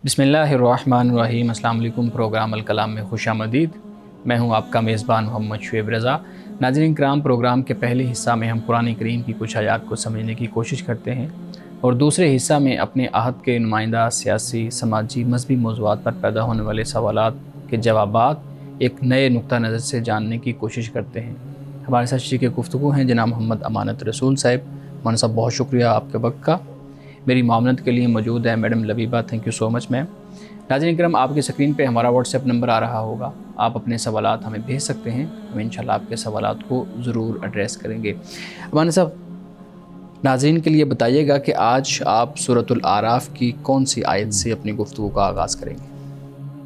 بسم اللہ الرحمن الرحیم۔ السلام علیکم۔ پروگرام الکلام میں خوش آمدید۔ میں ہوں آپ کا میزبان محمد شعیب رضا۔ ناظرین کرام، پروگرام کے پہلے حصہ میں ہم قرآن کریم کی کچھ آیات کو سمجھنے کی کوشش کرتے ہیں، اور دوسرے حصہ میں اپنے عہد کے نمائندہ سیاسی، سماجی، مذہبی موضوعات پر پیدا ہونے والے سوالات کے جوابات ایک نئے نقطہ نظر سے جاننے کی کوشش کرتے ہیں۔ ہمارے ساتھ شریک گفتگو ہیں جناب محمد امانت رسول صاحب۔ مولانا صاحب، بہت شکریہ آپ کے وقت کا۔ میری معاونت کے لیے موجود ہے میڈم لبیبہ۔ تھینک یو سو مچ میم۔ ناظرین کرام، آپ کی اسکرین پہ ہمارا واٹس ایپ نمبر آ رہا ہوگا، آپ اپنے سوالات ہمیں بھیج سکتے ہیں، ہم انشاءاللہ آپ کے سوالات کو ضرور ایڈریس کریں گے۔ مولانا صاحب، ناظرین کے لیے بتائیے گا کہ آج آپ سورۃ الاعراف کی کون سی آیت سے اپنی گفتگو کا آغاز کریں گے؟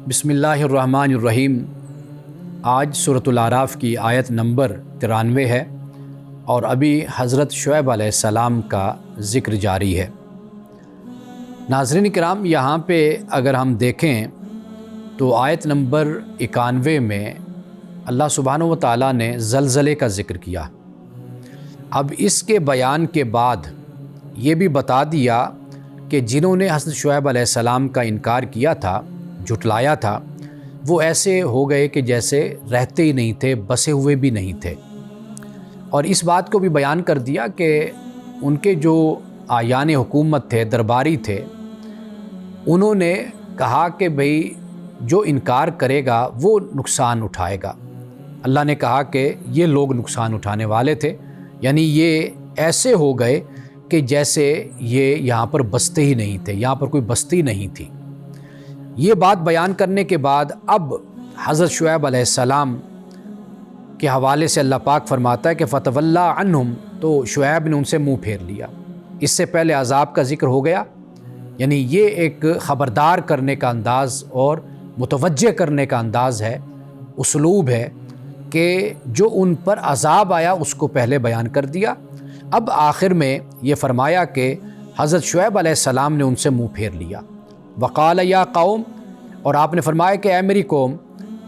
بسم اللہ الرحمن الرحیم۔ آج سورۃ الاعراف کی آیت نمبر 93 ہے، اور ابھی حضرت شعیب علیہ السلام کا ذکر جاری ہے۔ ناظرین کرام، یہاں پہ اگر ہم دیکھیں تو آیت نمبر 91 میں اللہ سبحانہ و تعالیٰ نے زلزلے کا ذکر کیا۔ اب اس کے بیان کے بعد یہ بھی بتا دیا کہ جنہوں نے حضرت شعیب علیہ السلام کا انکار کیا تھا، جھٹلایا تھا، وہ ایسے ہو گئے کہ جیسے رہتے ہی نہیں تھے، بسے ہوئے بھی نہیں تھے۔ اور اس بات کو بھی بیان کر دیا کہ ان کے جو آیان حکومت تھے، درباری تھے، انہوں نے کہا کہ بھئی جو انکار کرے گا وہ نقصان اٹھائے گا۔ اللہ نے کہا کہ یہ لوگ نقصان اٹھانے والے تھے، یعنی یہ ایسے ہو گئے کہ جیسے یہ یہاں پر بستے ہی نہیں تھے، یہاں پر کوئی بستی نہیں تھی۔ یہ بات بیان کرنے کے بعد اب حضرت شعیب علیہ السلام کے حوالے سے اللہ پاک فرماتا ہے کہ فَتَوَلَّىٰ عَنْهُمْ، تو شعیب نے ان سے منہ پھیر لیا۔ اس سے پہلے عذاب کا ذکر ہو گیا، یعنی یہ ایک خبردار کرنے کا انداز اور متوجہ کرنے کا انداز ہے، اسلوب ہے کہ جو ان پر عذاب آیا اس کو پہلے بیان کر دیا۔ اب آخر میں یہ فرمایا کہ حضرت شعیب علیہ السلام نے ان سے منہ پھیر لیا۔ وقال یا قوم، اور آپ نے فرمایا کہ اے میری قوم،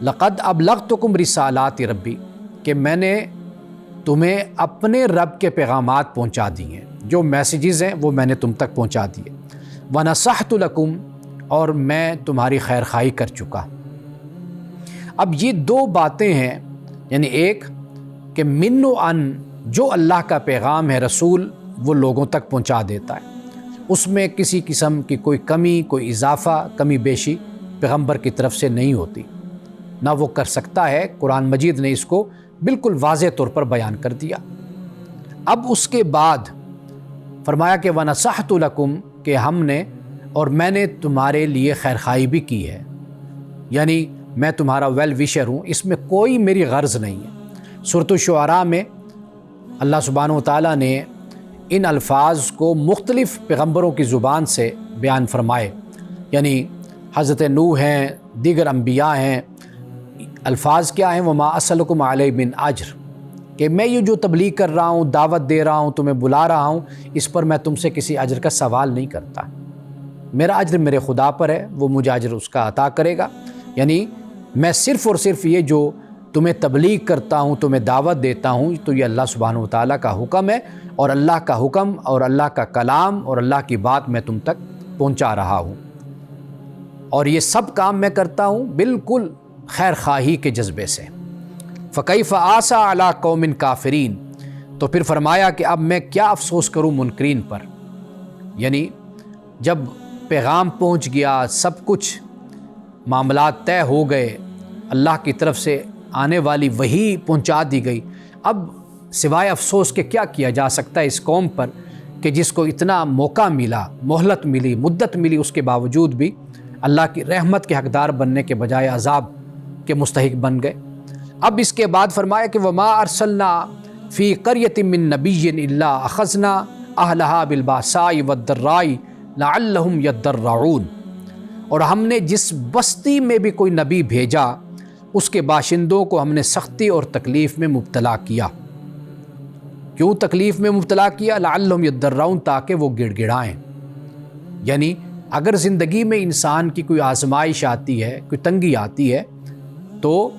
لقد ابلغتکم رسالات ربی، کہ میں نے تمہیں اپنے رب کے پیغامات پہنچا دیے ہیں، جو میسیجز ہیں وہ میں نے تم تک پہنچا دیے۔ وَنَصَحْتُ لَكُمْ، اور میں تمہاری خیر خواہی کر چکا۔ اب یہ دو باتیں ہیں، یعنی ایک کہ من و ان، جو اللہ کا پیغام ہے رسول وہ لوگوں تک پہنچا دیتا ہے، اس میں کسی قسم کی کوئی کمی، کوئی اضافہ، کمی بیشی پیغمبر کی طرف سے نہیں ہوتی، نہ وہ کر سکتا ہے۔ قرآن مجید نے اس کو بالکل واضح طور پر بیان کر دیا۔ اب اس کے بعد فرمایا کہ وَنَصَحْتُ لَكُمْ، کہ ہم نے اور میں نے تمہارے لیے خیر خواہی بھی کی ہے، یعنی میں تمہارا ویل وشر ہوں، اس میں کوئی میری غرض نہیں ہے۔ سورۃ الشعراء میں اللہ سبحانہ و تعالیٰ نے ان الفاظ کو مختلف پیغمبروں کی زبان سے بیان فرمائے، یعنی حضرت نوح ہیں، دیگر انبیاء ہیں۔ الفاظ کیا ہیں؟ وما اسألکم علیہ من اجر، کہ میں یہ جو تبلیغ کر رہا ہوں، دعوت دے رہا ہوں، تمہیں بلا رہا ہوں، اس پر میں تم سے کسی اجر کا سوال نہیں کرتا۔ میرا اجر میرے خدا پر ہے، وہ مجھے اجر اس کا عطا کرے گا۔ یعنی میں صرف اور صرف یہ جو تمہیں تبلیغ کرتا ہوں، تمہیں دعوت دیتا ہوں، تو یہ اللہ سبحانہ و تعالیٰ کا حکم ہے، اور اللہ کا حکم اور اللہ کا کلام اور اللہ کی بات میں تم تک پہنچا رہا ہوں، اور یہ سب کام میں کرتا ہوں بالکل خیر خواہی کے جذبے سے۔ فَكَيْفَ آسَىٰ عَلَىٰ قَوْمٍ كَافِرِينَ، تو پھر فرمایا کہ اب میں کیا افسوس کروں منکرین پر، یعنی جب پیغام پہنچ گیا، سب کچھ معاملات طے ہو گئے، اللہ کی طرف سے آنے والی وحی پہنچا دی گئی، اب سوائے افسوس کے کیا کیا جا سکتا ہے اس قوم پر کہ جس کو اتنا موقع ملا، مہلت ملی، مدت ملی، اس کے باوجود بھی اللہ کی رحمت کے حقدار بننے کے بجائے عذاب کے مستحق بن گئے۔ اب اس کے بعد فرمایا کہ وما ارسلنا فی قریۃ من نبی الا اخذنا اہلہا بالباساء والضراء لعلہم یضرعون، اور ہم نے جس بستی میں بھی کوئی نبی بھیجا اس کے باشندوں کو ہم نے سختی اور تکلیف میں مبتلا کیا۔ کیوں تکلیف میں مبتلا کیا؟ لعلہم یضرعون، تاکہ وہ گڑ گڑائیں۔ یعنی اگر زندگی میں انسان کی کوئی آزمائش آتی ہے، کوئی تنگی آتی ہے، تو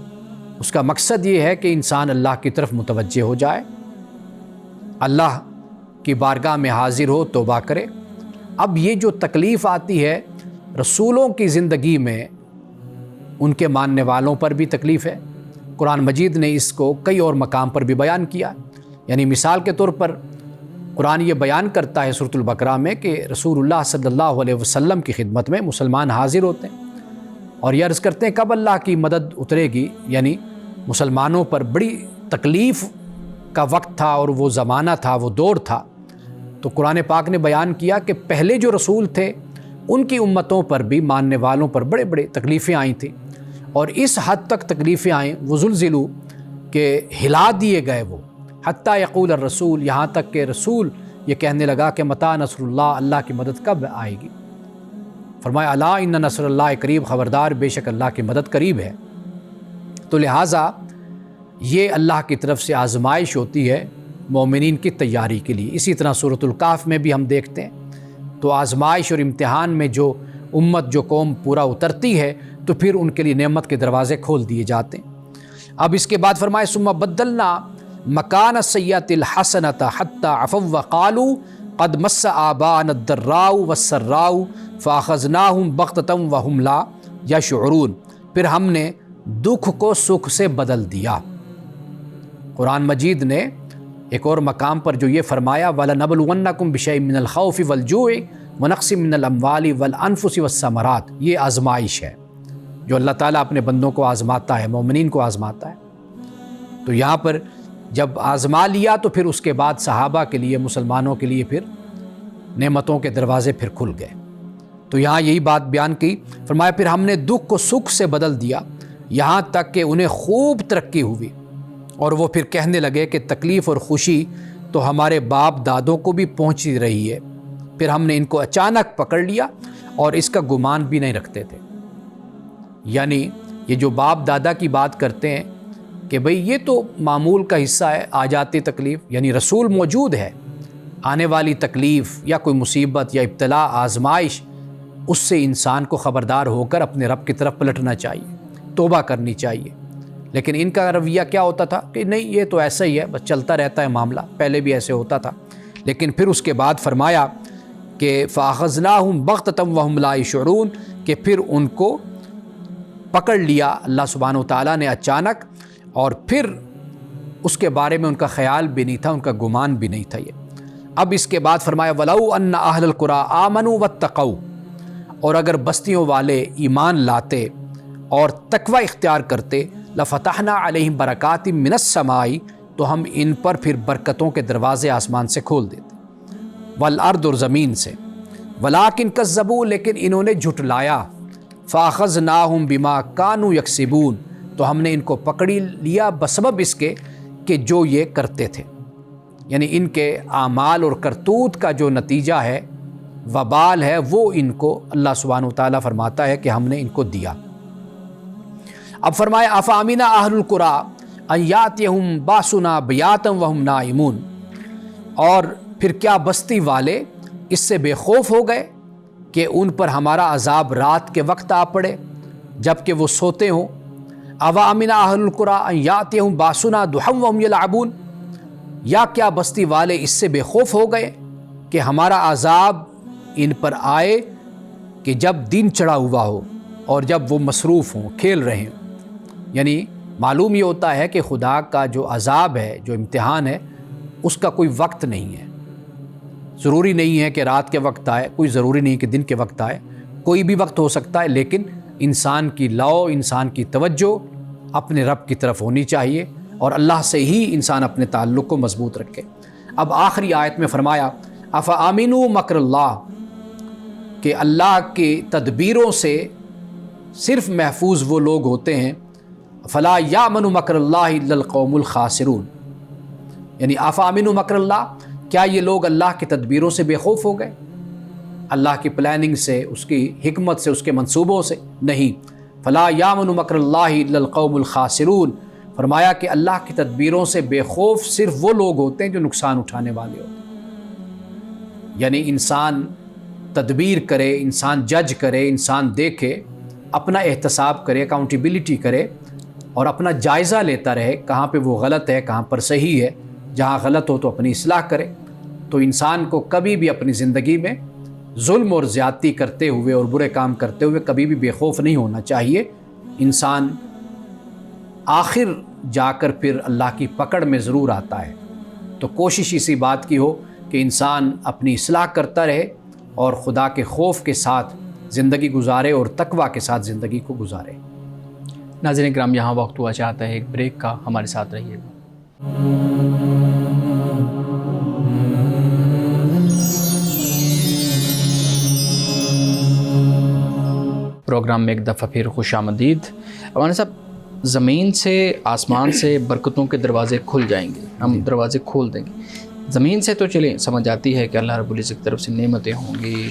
اس کا مقصد یہ ہے کہ انسان اللہ کی طرف متوجہ ہو جائے، اللہ کی بارگاہ میں حاضر ہو، توبہ کرے۔ اب یہ جو تکلیف آتی ہے رسولوں کی زندگی میں، ان کے ماننے والوں پر بھی تکلیف ہے۔ قرآن مجید نے اس کو کئی اور مقام پر بھی بیان کیا، یعنی مثال کے طور پر قرآن یہ بیان کرتا ہے سورۃ البقرہ میں کہ رسول اللہ صلی اللہ علیہ وسلم کی خدمت میں مسلمان حاضر ہوتے ہیں اور یہ عرض کرتے ہیں کب اللہ کی مدد اترے گی، یعنی مسلمانوں پر بڑی تکلیف کا وقت تھا اور وہ زمانہ تھا، وہ دور تھا۔ تو قرآن پاک نے بیان کیا کہ پہلے جو رسول تھے ان کی امتوں پر بھی، ماننے والوں پر بڑے بڑے تکلیفیں آئی تھیں، اور اس حد تک تکلیفیں آئیں، وہ زلزلو کہ ہلا دیے گئے، وہ حتیٰ یقول الرسول، یہاں تک کہ رسول یہ کہنے لگا کہ متى نصر اللہ، اللہ کی مدد کب آئے گی؟ فرمایا الا ان نصر اللہ قریب، خبردار بے شک اللہ کی مدد قریب ہے۔ تو لہٰذا یہ اللہ کی طرف سے آزمائش ہوتی ہے مومنین کی تیاری کے لیے۔ اسی طرح سورۃ الکہف میں بھی ہم دیکھتے ہیں، تو آزمائش اور امتحان میں جو امت، جو قوم پورا اترتی ہے تو پھر ان کے لیے نعمت کے دروازے کھول دیے جاتے ہیں۔ اب اس کے بعد فرمائے ثم بدلنا مکان السیئۃ الحسنۃ حتی عفوا وقالوا قد مس آباءنا الضراء والسراء فاخذناہم بغتۃ وہم لا یشعرون، پھر ہم نے دکھ کو سکھ سے بدل دیا۔ قرآن مجید نے ایک اور مقام پر جو یہ فرمایا وَلَنَبْلُوَنَّكُمْ بِشَيْءٍ مِّنَ الْخَوْفِ وَالْجُوعِ وَنَقْصٍ مِّنَ الْأَمْوَالِ وَالْأَنفُسِ وَالثَّمَرَاتِ، یہ آزمائش ہے جو اللہ تعالیٰ اپنے بندوں کو آزماتا ہے، مومنین کو آزماتا ہے۔ تو یہاں پر جب آزما لیا تو پھر اس کے بعد صحابہ کے لیے، مسلمانوں کے لیے پھر نعمتوں کے دروازے پھر کھل گئے۔ تو یہاں یہی بات بیان کی، فرمایا پھر ہم نے دکھ کو سکھ سے بدل دیا، یہاں تک کہ انہیں خوب ترقی ہوئی، اور وہ پھر کہنے لگے کہ تکلیف اور خوشی تو ہمارے باپ دادوں کو بھی پہنچی رہی ہے، پھر ہم نے ان کو اچانک پکڑ لیا اور اس کا گمان بھی نہیں رکھتے تھے۔ یعنی یہ جو باپ دادا کی بات کرتے ہیں کہ بھئی یہ تو معمول کا حصہ ہے، آ جاتی تکلیف، یعنی رسول موجود ہے، آنے والی تکلیف یا کوئی مصیبت یا ابتلا، آزمائش، اس سے انسان کو خبردار ہو کر اپنے رب کی طرف پلٹنا چاہیے، توبہ کرنی چاہیے۔ لیکن ان کا رویہ کیا ہوتا تھا کہ نہیں یہ تو ایسا ہی ہے، بس چلتا رہتا ہے معاملہ، پہلے بھی ایسے ہوتا تھا۔ لیکن پھر اس کے بعد فرمایا کہ فَأَخَذْنَاهُمْ بَغْتَةً وَهُمْ لَا يَشْعُرُونَ، کہ پھر ان کو پکڑ لیا اللہ سبحانہ وتعالیٰ نے اچانک، اور پھر اس کے بارے میں ان کا خیال بھی نہیں تھا، ان کا گمان بھی نہیں تھا یہ۔ اب اس کے بعد فرمایا وَلَوْ أَنَّ أَهْلَ الْقُرَىٰ آمَنُوا وَاتَّقَوْا، اور اگر بستیوں والے ایمان لاتے اور تقوی اختیار کرتے، لَفَتَحْنَا عَلَيْهِمْ بَرَكَاتٍ مِّنَ السَّمَاءِ، تو ہم ان پر پھر برکتوں کے دروازے آسمان سے کھول دیتے، وَالْأَرْضِ، اور زمین سے، وَلَٰكِنْ كَذَّبُوا، لیکن انہوں نے جھٹلایا، فَأَخَذْنَاهُمْ بِمَا كَانُوا يَكْسِبُونَ، تو ہم نے ان کو پکڑی لیا بسبب اس کے کہ جو یہ کرتے تھے، یعنی ان کے اعمال اور کرتوت کا جو نتیجہ ہے، وبال ہے، وہ ان کو اللہ سبحانہ وتعالیٰ فرماتا ہے کہ ہم نے ان کو دیا۔ اب فرمایا افامن اہل القریٰ ان یاتیہم باسنا بیاتا وہم نائمون، اور پھر کیا بستی والے اس سے بے خوف ہو گئے کہ ان پر ہمارا عذاب رات کے وقت آ پڑے جب کہ وہ سوتے ہوں۔ اوامن اہل القریٰ ان یاتیہم باسنا ضحی وہم یلعبون، یا کیا بستی والے اس سے بے خوف ہو گئے کہ ہمارا عذاب ان پر آئے کہ جب دن چڑھا ہوا ہو اور جب وہ مصروف ہوں، کھیل رہے ہوں۔ یعنی معلوم یہ ہوتا ہے کہ خدا کا جو عذاب ہے، جو امتحان ہے، اس کا کوئی وقت نہیں ہے، ضروری نہیں ہے کہ رات کے وقت آئے، کوئی ضروری نہیں کہ دن کے وقت آئے، کوئی بھی وقت ہو سکتا ہے، لیکن انسان کی لو، انسان کی توجہ اپنے رب کی طرف ہونی چاہیے اور اللہ سے ہی انسان اپنے تعلق کو مضبوط رکھے۔ اب آخری آیت میں فرمایا افامنوا مکر اللہ، کہ اللہ کی تدبیروں سے صرف محفوظ وہ لوگ ہوتے ہیں، فلا یامن مکر اللہ الا القوم الخاسرون، یعنی افامنوا مکر اللہ، کیا یہ لوگ اللہ کی تدبیروں سے بے خوف ہو گئے، اللہ کی پلاننگ سے، اس کی حکمت سے، اس کے منصوبوں سے؟ نہیں، فلا یامن مکر اللہ الا القوم الخاسرون، فرمایا کہ اللہ کی تدبیروں سے بے خوف صرف وہ لوگ ہوتے ہیں جو نقصان اٹھانے والے ہوتے ہیں۔ یعنی انسان تدبیر کرے، انسان جج کرے، انسان دیکھے، اپنا احتساب کرے، اکاؤنٹیبلٹی کرے اور اپنا جائزہ لیتا رہے، کہاں پہ وہ غلط ہے، کہاں پر صحیح ہے، جہاں غلط ہو تو اپنی اصلاح کرے۔ تو انسان کو کبھی بھی اپنی زندگی میں ظلم اور زیادتی کرتے ہوئے اور برے کام کرتے ہوئے کبھی بھی بے خوف نہیں ہونا چاہیے۔ انسان آخر جا کر پھر اللہ کی پکڑ میں ضرور آتا ہے۔ تو کوشش اسی بات کی ہو کہ انسان اپنی اصلاح کرتا رہے اور خدا کے خوف کے ساتھ زندگی گزارے اور تقویٰ کے ساتھ زندگی کو گزارے۔ ناظرین کرام، یہاں وقت ہوا چاہتا ہے ایک بریک کا، ہمارے ساتھ رہیے گا۔ پروگرام میں ایک دفعہ پھر خوش آمدید۔ مولانا صاحب، زمین سے آسمان سے برکتوں کے دروازے کھل جائیں گے، ہم دروازے کھول دیں گے۔ زمین سے تو چلیں سمجھ آتی ہے کہ اللہ رب العزت کی طرف سے نعمتیں ہوں گی،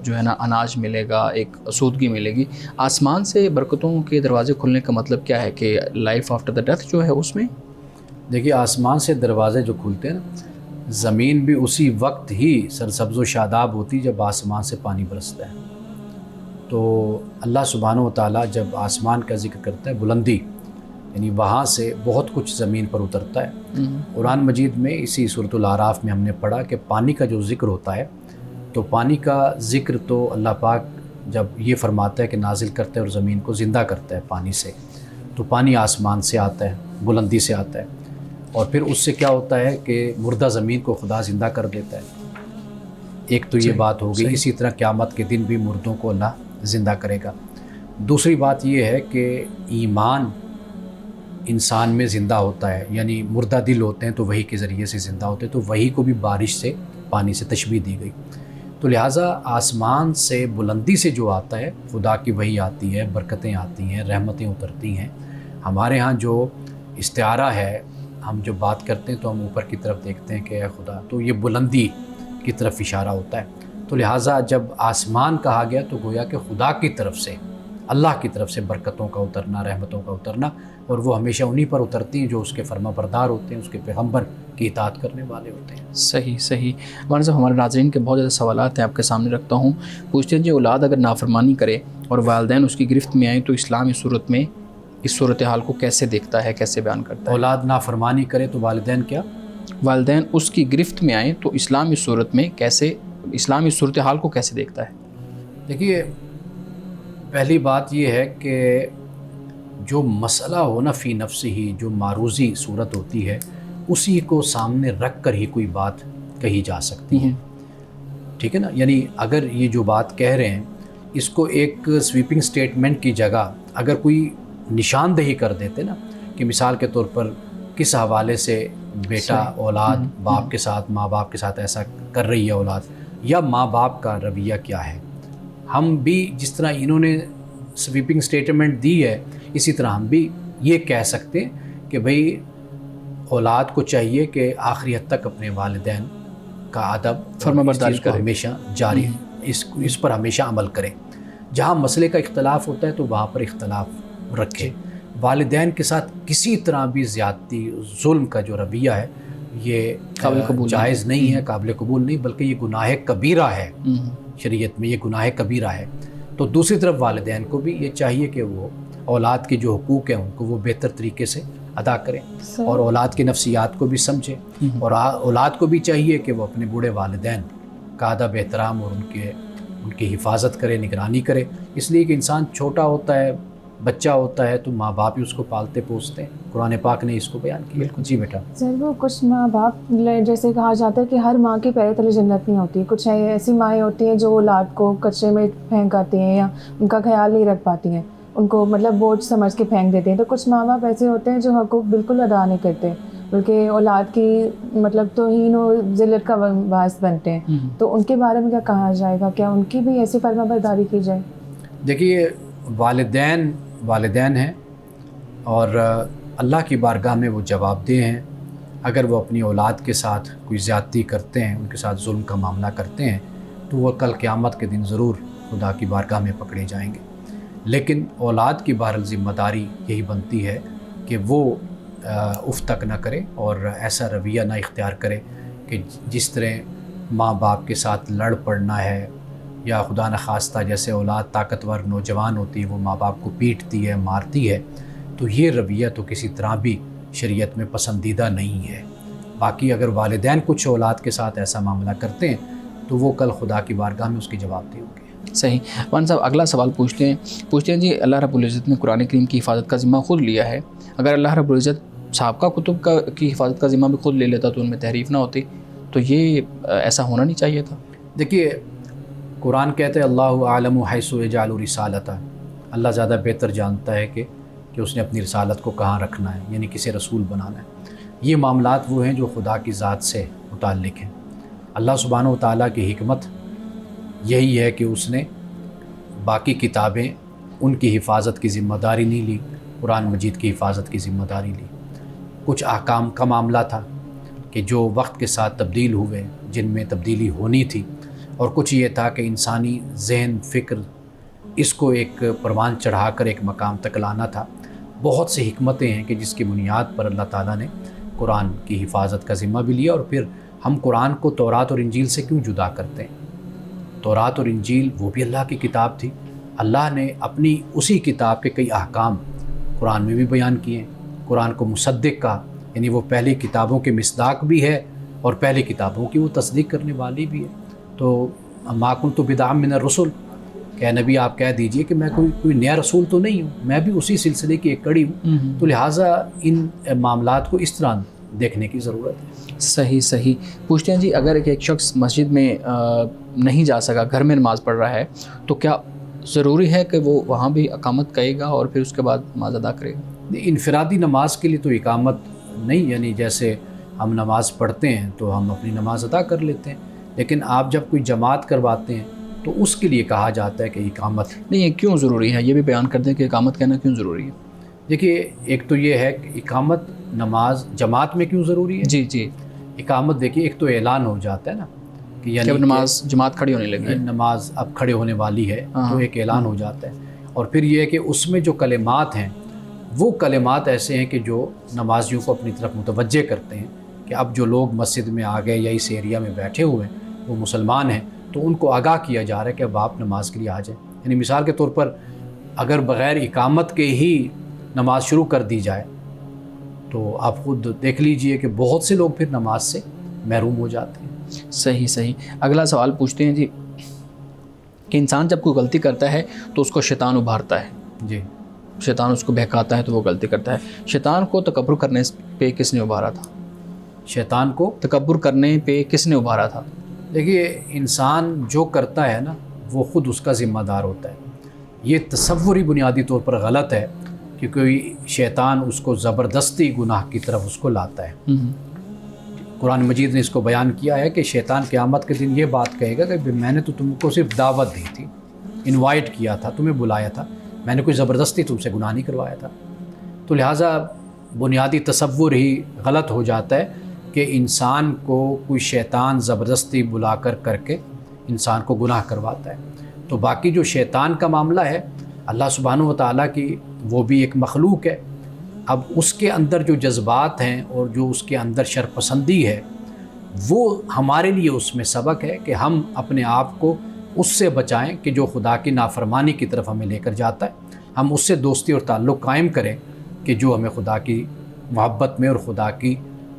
جو ہے نا اناج ملے گا، ایک آسودگی ملے گی۔ آسمان سے برکتوں کے دروازے کھلنے کا مطلب کیا ہے کہ لائف آفٹر دا ڈیتھ جو ہے اس میں؟ دیکھیے، آسمان سے دروازے جو کھلتے ہیں نا، زمین بھی اسی وقت ہی سرسبز و شاداب ہوتی جب آسمان سے پانی برستا ہے۔ تو اللہ سبحانہ و تعالیٰ جب آسمان کا ذکر کرتا ہے، بلندی یعنی وہاں سے بہت کچھ زمین پر اترتا ہے۔ قرآن مجید میں اسی سورۃ الاعراف میں ہم نے پڑھا کہ پانی کا جو ذکر ہوتا ہے، تو پانی کا ذکر تو اللہ پاک جب یہ فرماتا ہے کہ نازل کرتا ہے اور زمین کو زندہ کرتا ہے پانی سے، تو پانی آسمان سے آتا ہے، بلندی سے آتا ہے، اور پھر اس سے کیا ہوتا ہے کہ مردہ زمین کو خدا زندہ کر دیتا ہے۔ ایک تو یہ بات ہو گئی۔ اسی طرح قیامت کے دن بھی مردوں کو اللہ زندہ کرے گا۔ دوسری بات یہ ہے کہ ایمان انسان میں زندہ ہوتا ہے، یعنی مردہ دل ہوتے ہیں تو وحی کے ذریعے سے زندہ ہوتے ہیں، تو وحی کو بھی بارش سے، پانی سے تشبیہ دی گئی۔ تو لہٰذا آسمان سے بلندی سے جو آتا ہے، خدا کی وحی آتی ہے، برکتیں آتی ہیں، رحمتیں اترتی ہیں۔ ہمارے ہاں جو استعارہ ہے، ہم جو بات کرتے ہیں تو ہم اوپر کی طرف دیکھتے ہیں کہ اے خدا، تو یہ بلندی کی طرف اشارہ ہوتا ہے۔ تو لہٰذا جب آسمان کہا گیا تو گویا کہ خدا کی طرف سے، اللہ کی طرف سے برکتوں کا اترنا، رحمتوں کا اترنا، اور وہ ہمیشہ انہی پر اترتی ہیں جو اس کے فرما بردار ہوتے ہیں، اس کے پیغمبر کی اطاعت کرنے والے ہوتے ہیں۔ صحیح۔ مولانا صاحب، ہمارے ناظرین کے بہت زیادہ سوالات ہیں، آپ کے سامنے رکھتا ہوں۔ پوچھتے ہیں جی، اولاد اگر نافرمانی کرے اور والدین اس کی گرفت میں آئیں تو اسلام اس صورت میں اس صورتحال کو کیسے دیکھتا ہے، کیسے بیان کرتا ہے؟ اولاد نافرمانی کرے تو والدین کیا؟ والدین اس کی گرفت میں آئیں تو اسلام اس صورت میں کیسے، اسلام اس صورتحال کو کیسے دیکھتا ہے؟ دیکھیے، پہلی بات یہ ہے کہ جو مسئلہ ہو نا فی نفس ہی، جو معروضی صورت ہوتی ہے، اسی کو سامنے رکھ کر ہی کوئی بات کہی جا سکتی ہے، ٹھیک ہے نا؟ یعنی اگر یہ جو بات کہہ رہے ہیں، اس کو ایک سویپنگ سٹیٹمنٹ کی جگہ اگر کوئی نشاندہی کر دیتے نا، کہ مثال کے طور پر کس حوالے سے بیٹا اولاد باپ کے ساتھ، ماں باپ کے ساتھ ایسا کر رہی ہے اولاد، یا ماں باپ کا رویہ کیا ہے۔ ہم بھی جس طرح انہوں نے سویپنگ سٹیٹمنٹ دی ہے، اسی طرح ہم بھی یہ کہہ سکتے ہیں کہ بھئی اولاد کو چاہیے کہ آخری حد تک اپنے والدین کا ادب، فرمانبرداری کو ہمیشہ جاری، اس پر ہمیشہ عمل کرے۔ جہاں مسئلے کا اختلاف ہوتا ہے تو وہاں پر اختلاف رکھے۔ والدین کے ساتھ کسی طرح بھی زیادتی، ظلم کا جو رویہ ہے، یہ قابل قبول جائز نہیں ہے، قابل قبول نہیں، بلکہ یہ گناہ کبیرہ ہے، شریعت میں یہ گناہ کبیرہ ہے۔ تو دوسری طرف والدین کو بھی یہ چاہیے کہ وہ اولاد کے جو حقوق ہیں ان کو وہ بہتر طریقے سے ادا کریں، اور اولاد کی نفسیات کو بھی سمجھیں، اور اولاد کو بھی چاہیے کہ وہ اپنے بوڑھے والدین کا ادب، احترام اور ان کی حفاظت کرے، نگرانی کرے۔ اس لیے کہ انسان چھوٹا ہوتا ہے، بچہ ہوتا ہے، تو ماں باپ ہی اس کو پالتے پوستے ہیں۔ قرآن پاک نے اس کو بیان کیا۔ بالکل جی بیٹا۔ سر، وہ کچھ ماں باپ جیسے کہا جاتا ہے کہ ہر ماں کے پیر تلے جنت نہیں ہوتی، کچھ ایسی مائیں ہوتی ہیں جو اولاد کو کچرے میں پھینک آتی ہیں یا ان کا خیال نہیں رکھ پاتی ہیں، ان کو مطلب بوجھ سمجھ کے پھینک دیتے ہیں۔ تو کچھ ماں باپ ایسے ہوتے ہیں جو حقوق بالکل ادا نہیں کرتے، بلکہ اولاد کی مطلب توہین و ذلت کا باعث بنتے ہیں۔ تو ان کے بارے میں کیا کہا جائے گا؟ کیا ان کی بھی ایسی فرما برداری کی جائے؟ دیکھیے، والدین ہیں اور اللہ کی بارگاہ میں وہ جواب دہ ہیں۔ اگر وہ اپنی اولاد کے ساتھ کوئی زیادتی کرتے ہیں، ان کے ساتھ ظلم کا معاملہ کرتے ہیں، تو وہ کل قیامت کے دن ضرور خدا کی بارگاہ میں پکڑے جائیں گے۔ لیکن اولاد کی بہرحال ذمہ داری یہی بنتی ہے کہ وہ اف تک نہ کرے اور ایسا رویہ نہ اختیار کرے کہ جس طرح ماں باپ کے ساتھ لڑ پڑنا ہے، یا خدا نخواستہ جیسے اولاد طاقتور نوجوان ہوتی ہے وہ ماں باپ کو پیٹتی ہے، مارتی ہے، تو یہ رویہ تو کسی طرح بھی شریعت میں پسندیدہ نہیں ہے، باقی اگر والدین کچھ اولاد کے ساتھ ایسا معاملہ کرتے ہیں تو وہ کل خدا کی بارگاہ میں اس کی جواب دہ ہوں گے۔ صحیح۔ مولانا صاحب اگلا سوال پوچھتے ہیں جی، اللہ رب العزت نے قرآن کریم کی حفاظت کا ذمہ خود لیا ہے، اگر اللہ رب العزت سابقہ کتب کی حفاظت کا ذمہ بھی خود لے لیتا تو ان میں تحریف نہ ہوتی، تو یہ ایسا ہونا نہیں چاہیے تھا؟ دیکھیے، قرآن کہتے ہیں اللہ اعلم حیث یجعل رسالتہ، اللہ زیادہ بہتر جانتا ہے کہ اس نے اپنی رسالت کو کہاں رکھنا ہے، یعنی کسے رسول بنانا ہے۔ یہ معاملات وہ ہیں جو خدا کی ذات سے متعلق ہیں۔ اللہ سبحانہ و تعالیٰ کی حکمت یہی ہے کہ اس نے باقی کتابیں ان کی حفاظت کی ذمہ داری نہیں لی، قرآن مجید کی حفاظت کی ذمہ داری لی۔ کچھ احکام کا معاملہ تھا کہ جو وقت کے ساتھ تبدیل ہوئے، جن میں تبدیلی ہونی تھی، اور کچھ یہ تھا کہ انسانی ذہن، فکر، اس کو ایک پروان چڑھا کر ایک مقام تک لانا تھا۔ بہت سی حکمتیں ہیں کہ جس کی بنیاد پر اللہ تعالیٰ نے قرآن کی حفاظت کا ذمہ بھی لیا۔ اور پھر ہم قرآن کو تورات اور انجیل سے کیوں جدا کرتے ہیں؟ تورات اور انجیل وہ بھی اللہ کی کتاب تھی، اللہ نے اپنی اسی کتاب کے کئی احکام قرآن میں بھی بیان کیے ہیں۔ قرآن کو مصدق کہا، یعنی وہ پہلی کتابوں کے مصداق بھی ہے اور پہلی کتابوں کی وہ تصدیق کرنے والی بھی ہے۔ تو ما کنت بدعا من الرسل، کہ نبی آپ کہہ دیجئے کہ میں کوئی نیا رسول تو نہیں ہوں، میں بھی اسی سلسلے کی ایک کڑی ہوں۔ تو لہٰذا ان معاملات کو اس طرح دیکھنے کی ضرورت ہے۔ صحیح۔ پوچھتے ہیں جی، اگر ایک شخص مسجد میں نہیں جا سکا، گھر میں نماز پڑھ رہا ہے، تو کیا ضروری ہے کہ وہ وہاں بھی اقامت کہے گا اور پھر اس کے بعد نماز ادا کرے گا؟ انفرادی نماز کے لیے تو اقامت نہیں، یعنی جیسے ہم نماز پڑھتے ہیں تو ہم اپنی نماز ادا کر لیتے ہیں، لیکن آپ جب کوئی جماعت کرواتے ہیں تو اس کے لیے کہا جاتا ہے کہ اقامت نہیں، یہ کیوں ضروری ہے؟ یہ بھی بیان کر دیں کہ اقامت کہنا کیوں ضروری ہے؟ دیکھیے، ایک تو یہ ہے کہ اقامت نماز جماعت میں کیوں ضروری ہے۔ جی۔ اقامت دیکھیے، ایک تو اعلان ہو جاتا ہے نا کہ یعنی اب نماز جماعت کھڑی ہونے لگی ہے، نماز اب کھڑے ہونے والی ہے، تو ایک اعلان ہو جاتا ہے۔ اور پھر یہ ہے کہ اس میں جو کلمات ہیں وہ کلمات ایسے ہیں کہ جو نمازیوں کو اپنی طرف متوجہ کرتے ہیں کہ اب جو لوگ مسجد میں آ گئے یا اس ایریا میں بیٹھے ہوئے ہیں وہ مسلمان ہیں، تو ان کو آگاہ کیا جا رہا ہے کہ اب آپ نماز کے لیے آ جائیں۔ یعنی مثال کے طور پر اگر بغیر اقامت کے ہی نماز شروع کر دی جائے تو آپ خود دیکھ لیجئے کہ بہت سے لوگ پھر نماز سے محروم ہو جاتے ہیں۔ صحیح۔ اگلا سوال پوچھتے ہیں جی کہ انسان جب کوئی غلطی کرتا ہے تو اس کو شیطان ابھارتا ہے، جی، شیطان اس کو بہکاتا ہے تو وہ غلطی کرتا ہے۔ شیطان کو تکبر کرنے پہ کس نے ابھارا تھا؟ شیطان کو تکبر کرنے پہ کس نے ابھارا تھا؟ دیکھیے، انسان جو کرتا ہے نا وہ خود اس کا ذمہ دار ہوتا ہے۔ یہ تصور ہی بنیادی طور پر غلط ہے کہ کوئی شیطان اس کو زبردستی گناہ کی طرف اس کو لاتا ہے۔ قرآن مجید نے اس کو بیان کیا ہے کہ شیطان قیامت کے دن یہ بات کہے گا کہ میں نے تو تم کو صرف دعوت دی تھی، انوائٹ کیا تھا، تمہیں بلایا تھا، میں نے کوئی زبردستی تم سے گناہ نہیں کروایا تھا۔ تو لہٰذا بنیادی تصور ہی غلط ہو جاتا ہے کہ انسان کو کوئی شیطان زبردستی بلا کر کے انسان کو گناہ کرواتا ہے۔ تو باقی جو شیطان کا معاملہ ہے، اللہ سبحانہ و تعالیٰ کی وہ بھی ایک مخلوق ہے۔ اب اس کے اندر جو جذبات ہیں اور جو اس کے اندر شرپسندی ہے، وہ ہمارے لیے اس میں سبق ہے کہ ہم اپنے آپ کو اس سے بچائیں کہ جو خدا کی نافرمانی کی طرف ہمیں لے کر جاتا ہے۔ ہم اس سے دوستی اور تعلق قائم کریں کہ جو ہمیں خدا کی محبت میں اور خدا کی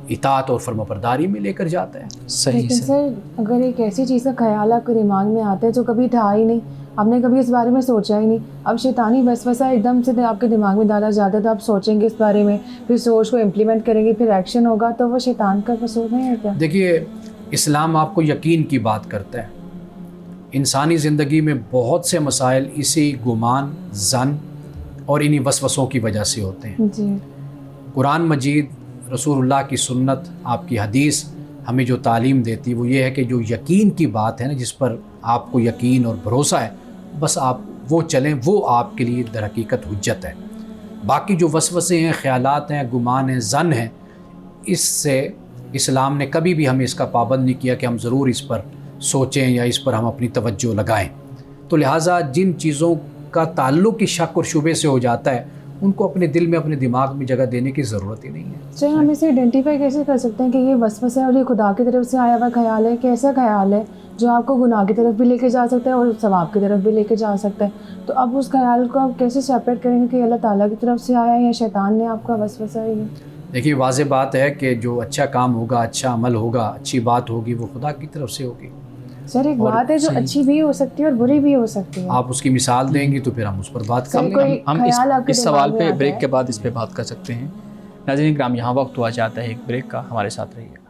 اطاعت اور فرمانبرداری میں لے کر جاتا ہے۔ لیکن سر، اگر ایک ایسی چیز کا خیال آپ کے دماغ میں آتا ہے جو کبھی تھا ہی نہیں، آپ نے کبھی اس بارے میں سوچا ہی نہیں، اب شیطانی وسوسہ ایک دم سے آپ کے دماغ میں ڈالا جاتا ہے تو آپ سوچیں گے اس بارے میں، پھر سوچ کو امپلیمنٹ کریں گے، پھر ایکشن ہوگا، تو وہ شیطان کا قصور نہیں ہے کیا؟ دیکھیے، اسلام آپ کو یقین کی بات کرتا ہے۔ انسانی زندگی میں بہت سے مسائل اسی گمان، ظن اور انہی وسوسوں کی وجہ سے ہوتے ہیں۔ جی، قرآن مجید، رسول اللہ کی سنت، آپ کی حدیث ہمیں جو تعلیم دیتی وہ یہ ہے کہ جو یقین کی بات ہے نا، جس پر آپ کو یقین اور بھروسہ ہے، بس آپ وہ چلیں، وہ آپ کے لیے در حقیقت حجت ہے۔ باقی جو وسوسے ہیں، خیالات ہیں، گمان ہیں، ظن ہیں، اس سے اسلام نے کبھی بھی ہمیں اس کا پابند نہیں کیا کہ ہم ضرور اس پر سوچیں یا اس پر ہم اپنی توجہ لگائیں۔ تو لہٰذا جن چیزوں کا تعلق ہی شک اور شبے سے ہو جاتا ہے، ان کو اپنے دل میں، اپنے دماغ میں جگہ دینے کی ضرورت ہی نہیں ہے۔ سر، ہم اسے آئیڈینٹیفائی کیسے کر سکتے ہیں کہ یہ وسوسہ ہے اور یہ خدا کی طرف سے آیا ہوا خیال ہے؟ کیسا خیال ہے جو آپ کو گناہ کی طرف بھی لے کے جا سکتا ہے اور ثواب کی طرف بھی لے کے جا سکتا ہے؟ تو اب اس خیال کو آپ کیسے سیپریٹ کریں گے کہ اللہ تعالیٰ کی طرف سے آیا ہے یا شیطان نے آپ کا وسوسہ ہے؟ دیکھیے واضح بات ہے کہ جو اچھا کام ہوگا، اچھا عمل ہوگا، اچھی بات ہوگی، وہ خدا کی طرف سے ہوگی. سر ایک بات ہے جو اچھی بھی ہو سکتی ہے اور بری بھی ہو سکتی ہے. آپ اس کی مثال دیں گی تو پھر ہم اس پر بات کریں گے. ہم اس سوال پہ بریک کے بعد اس پہ بات کر سکتے ہیں. ناظرین کرام یہاں وقت ہوا جاتا ہے ایک بریک کا، ہمارے ساتھ رہیے گا.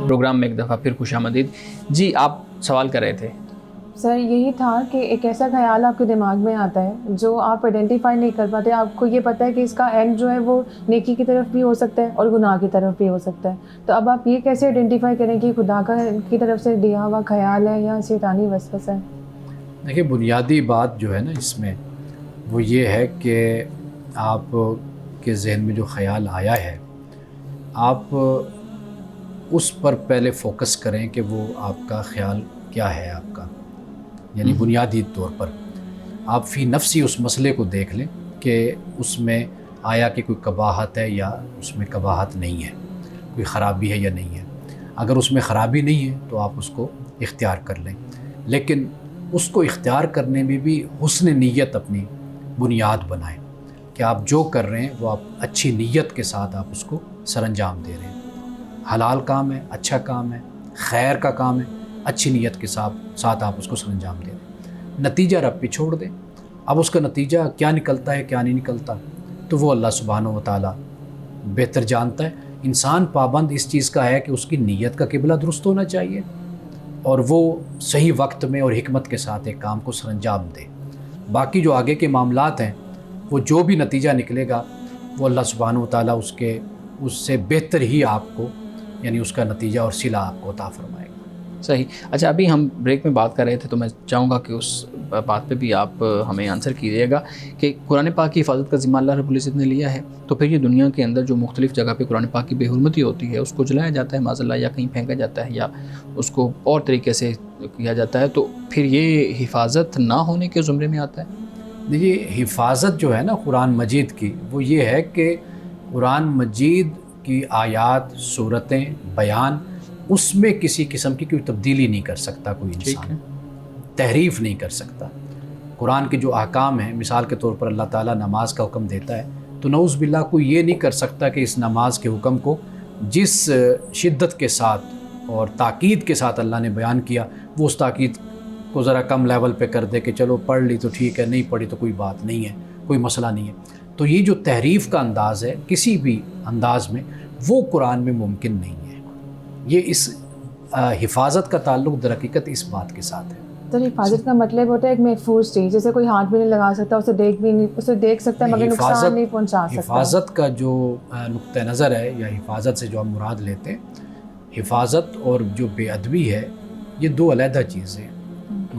پروگرام میں ایک دفعہ پھر خوش آمدید. جی آپ سوال کر رہے تھے. سر یہی تھا کہ ایک ایسا خیال آپ کے دماغ میں آتا ہے جو آپ آئیڈینٹیفائی نہیں کر پاتے. آپ کو یہ پتہ ہے کہ اس کا اینڈ جو ہے وہ نیکی کی طرف بھی ہو سکتا ہے اور گناہ کی طرف بھی ہو سکتا ہے. تو اب آپ یہ کیسے آئیڈینٹیفائی کریں کہ خدا کی طرف سے دیا ہوا خیال ہے یا شیطانی وسوسہ ہے؟ دیکھیے بنیادی بات جو ہے نا اس میں وہ یہ ہے کہ آپ کے ذہن میں جو خیال آیا ہے آپ اس پر پہلے فوکس کریں کہ وہ آپ کا خیال کیا ہے. آپ کا یعنی بنیادی طور پر آپ فی نفسی اس مسئلے کو دیکھ لیں کہ اس میں آیا کہ کوئی قباحت ہے یا اس میں قباحت نہیں ہے، کوئی خرابی ہے یا نہیں ہے. اگر اس میں خرابی نہیں ہے تو آپ اس کو اختیار کر لیں، لیکن اس کو اختیار کرنے میں بھی حسن نیت اپنی بنیاد بنائیں کہ آپ جو کر رہے ہیں وہ آپ اچھی نیت کے ساتھ آپ اس کو سر انجام دے رہے ہیں. حلال کام ہے، اچھا کام ہے، خیر کا کام ہے، اچھی نیت کے ساتھ آپ اس کو سر انجام دے رہے ہیں. نتیجہ رب پہ چھوڑ دیں. اب اس کا نتیجہ کیا نکلتا ہے کیا نہیں نکلتا تو وہ اللہ سبحانہ و تعالیٰ بہتر جانتا ہے. انسان پابند اس چیز کا ہے کہ اس کی نیت کا قبلہ درست ہونا چاہیے اور وہ صحیح وقت میں اور حکمت کے ساتھ ایک کام کو سر انجام دے. باقی جو آگے کے معاملات ہیں وہ جو بھی نتیجہ نکلے گا وہ اللہ سبحانہ و تعالیٰ اس سے بہتر ہی آپ کو یعنی اس کا نتیجہ اور صلہ آپ کو عطا فرمائے گا. صحیح. اچھا ابھی ہم بریک میں بات کر رہے تھے تو میں چاہوں گا کہ اس بات پہ بھی آپ ہمیں آنسر کیجیے گا کہ قرآن پاک کی حفاظت کا ذمہ اللہ رب العزت نے لیا ہے تو پھر یہ دنیا کے اندر جو مختلف جگہ پہ قرآن پاک کی بے حرمتی ہوتی ہے اس کو جلایا جاتا ہے معاذ اللہ یا کہیں پھینکا جاتا ہے یا اس کو اور طریقے سے کیا جاتا ہے تو پھر یہ حفاظت نہ ہونے کے زمرے میں آتا ہے. دیکھیے حفاظت جو ہے نا قرآن مجید کی وہ یہ ہے کہ قرآن مجید کی آیات صورتیں بیان اس میں کسی قسم کی کوئی تبدیلی نہیں کر سکتا کوئی انسان، تحریف نہیں کر سکتا. قرآن کے جو احکام ہیں مثال کے طور پر اللہ تعالیٰ نماز کا حکم دیتا ہے تو نعوذ باللہ کوئی یہ نہیں کر سکتا کہ اس نماز کے حکم کو جس شدت کے ساتھ اور تاکید کے ساتھ اللہ نے بیان کیا وہ اس تاکید کو ذرا کم لیول پہ کر دے کہ چلو پڑھ لی تو ٹھیک ہے، نہیں پڑھی تو کوئی بات نہیں ہے، کوئی مسئلہ نہیں ہے. تو یہ جو تحریف کا انداز ہے کسی بھی انداز میں وہ قرآن میں ممکن نہیں ہے. یہ اس حفاظت کا تعلق در حقیقت اس بات کے ساتھ ہے. تو حفاظت کا مطلب ہوتا ہے ایک محفوظ چیز جیسے کوئی ہاتھ بھی نہیں لگا سکتا، اسے دیکھ سکتا ہے مگر نقصان نہیں پہنچا سکتا. حفاظت کا جو نقطہ نظر ہے یا حفاظت سے جو ہم مراد لیتے ہیں، حفاظت اور جو بے ادبی ہے یہ دو علیحدہ چیزیں ہیں.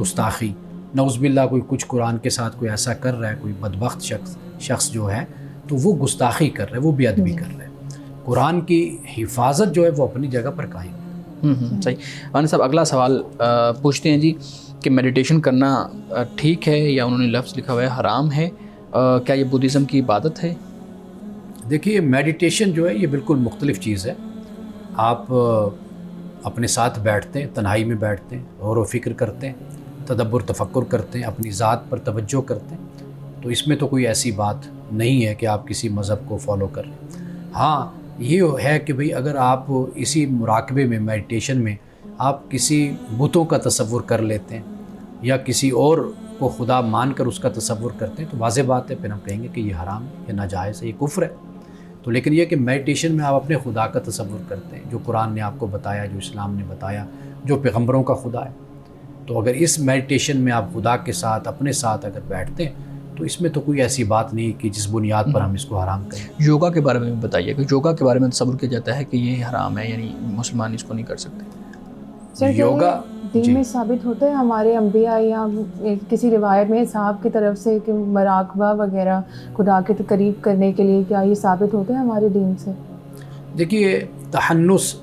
گستاخی نعوذ باللہ کوئی کچھ قرآن کے ساتھ کوئی ایسا کر رہا ہے، کوئی بدبخت شخص جو ہے تو وہ گستاخی کر رہا ہے، وہ بے ادبی کر رہا ہے. قرآن کی حفاظت جو ہے وہ اپنی جگہ پر قائم ہے. صحیح. مولانا صاحب اگلا سوال پوچھتے ہیں جی کہ میڈیٹیشن کرنا ٹھیک ہے یا انہوں نے لفظ لکھا ہوا ہے حرام ہے، کیا یہ بدھزم کی عبادت ہے؟ دیکھیے میڈیٹیشن جو ہے یہ بالکل مختلف چیز ہے. آپ اپنے ساتھ بیٹھتے ہیں، تنہائی میں بیٹھتے ہیں، غور و فکر کرتے ہیں، تدبر تفکر کرتے ہیں، اپنی ذات پر توجہ کرتے ہیں تو اس میں تو کوئی ایسی بات نہیں ہے کہ آپ کسی مذہب کو فالو کر لیں. ہاں یہ ہے کہ بھئی اگر آپ اسی مراقبے میں میڈیٹیشن میں آپ کسی بتوں کا تصور کر لیتے ہیں یا کسی اور کو خدا مان کر اس کا تصور کرتے ہیں تو واضح بات ہے پھر ہم کہیں گے کہ یہ حرام ہے، یہ ناجائز ہے، یہ کفر ہے. تو لیکن یہ کہ میڈیٹیشن میں آپ اپنے خدا کا تصور کرتے ہیں جو قرآن نے آپ کو بتایا، جو اسلام نے بتایا، جو پیغمبروں کا خدا ہے. تو اگر اس میڈیٹیشن میں آپ خدا کے ساتھ اپنے ساتھ اگر بیٹھتے ہیں تو اس میں تو کوئی ایسی بات نہیں کہ جس بنیاد پر ہم اس کو حرام کریں. یوگا کے بارے میں بتائیے کہ یوگا کے بارے میں تصور کیا جاتا ہے کہ یہ حرام ہے یعنی مسلمان اس کو نہیں کر سکتے. سر یوگا دین میں ثابت ہوتا ہے ہمارے انبیاء یا کسی روایت میں صاحب کی طرف سے کہ مراقبہ وغیرہ خدا کے قریب کرنے کے لیے کیا یہ ثابت ہوتا ہے ہمارے دین سے؟ دیکھیے تحنس